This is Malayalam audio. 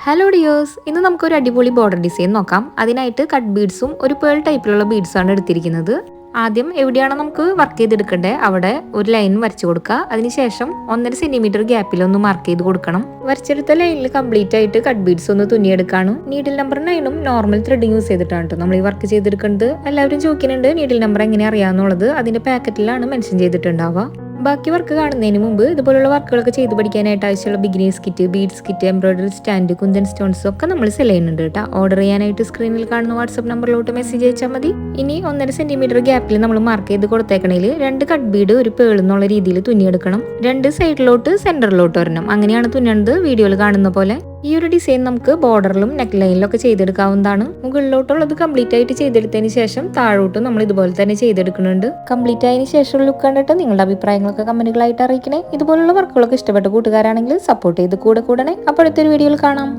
ഹലോ ഡിയേഴ്സ്, ഇന്ന് നമുക്കൊരു അടിപൊളി ബോർഡർ ഡിസൈൻ നോക്കാം. അതിനായിട്ട് കട്ട് ബീഡ്സും ഒരു പേൾ ടൈപ്പിലുള്ള ബീഡ്സാണ് എടുത്തിരിക്കുന്നത്. ആദ്യം എവിടെയാണോ നമുക്ക് വർക്ക് ചെയ്തെടുക്കേണ്ടത് അവിടെ ഒരു ലൈൻ വരച്ചു കൊടുക്കുക. അതിനുശേഷം 1.5 സെന്റിമീറ്റർ ഗ്യാപ്പിൽ ഒന്ന് മാർക്ക് ചെയ്ത് കൊടുക്കണം. വരച്ചെടുത്ത ലൈനിൽ കംപ്ലീറ്റ് ആയിട്ട് കട്ട് ബീഡ്സ് ഒന്ന് തുന്നിയെടുക്കാണ്. Needle number 9 normal threading use ചെയ്തിട്ടാണ് നമ്മൾ ഈ വർക്ക് ചെയ്തെടുക്കുന്നത്. എല്ലാവരും ചോദിക്കുന്നുണ്ട് നീഡിൽ നമ്പർ എങ്ങനെ അറിയാമെന്നുള്ളത്. അതിന്റെ പാക്കറ്റിലാണ് മെൻഷൻ ചെയ്തിട്ടുണ്ടാവുക. ബാക്കി വർക്ക് കാണുന്നതിന് മുമ്പ് ഇതുപോലുള്ള വർക്കുകളൊക്കെ ചെയ്ത് പഠിക്കാനായിട്ട് ആവശ്യമുള്ള beginners kit, beads kit, embroidery stand, kundan stones ഒക്കെ നമ്മൾ സെല് ചെയ്യുന്നുണ്ട് കേട്ടോ. ഓർഡർ ചെയ്യാനായിട്ട് സ്ക്രീനിൽ കാണുന്ന വാട്സ്ആപ്പ് നമ്പറിലോട്ട് മെസ്സേജ് അയച്ചാൽ മതി. ഇനി 1.5 സെന്റിമീറ്റർ ഗ്യാപ്പിൽ നമ്മൾ മാർക്ക് ചെയ്ത് കൊടുത്തേക്കണേൽ 2 കട്ട് ബീഡ് ഒരു പേൾ എന്നുള്ള രീതിയിൽ തുന്നിയെടുക്കണം. 2 സൈഡിലോട്ട് സെന്ററിലോട്ട് വരണം. അങ്ങനെയാണ് തുന്നേണ്ടത് വീഡിയോയിൽ കാണുന്ന പോലെ. ഈ ഒരു ഡിസൈൻ നമുക്ക് ബോർഡറിലും നെക്ക് ലൈനിലൊക്കെ ചെയ്തെടുക്കാവുന്നതാണ്. മുകളിലോട്ടുള്ളത് കംപ്ലീറ്റ് ആയിട്ട് ചെയ്തെടുത്തതിന് ശേഷം താഴോട്ടും നമ്മൾ ഇതുപോലെ തന്നെ ചെയ്തെടുക്കുന്നുണ്ട്. കംപ്ലീറ്റ് ആയതിനു ശേഷം ലുക്ക് കണ്ടിട്ട് നിങ്ങളുടെ അഭിപ്രായങ്ങളൊക്കെ കമന്റുകളായിട്ട് അറിയിക്കണേ. ഇതുപോലുള്ള വർക്കുകളൊക്കെ ഇഷ്ടപ്പെട്ട കൂട്ടുകാരാണെങ്കിൽ സപ്പോർട്ട് ചെയ്ത് കൂടെ കൂടണേ. അപ്പോൾ അടുത്തൊരു വീഡിയോയിൽ കാണാം.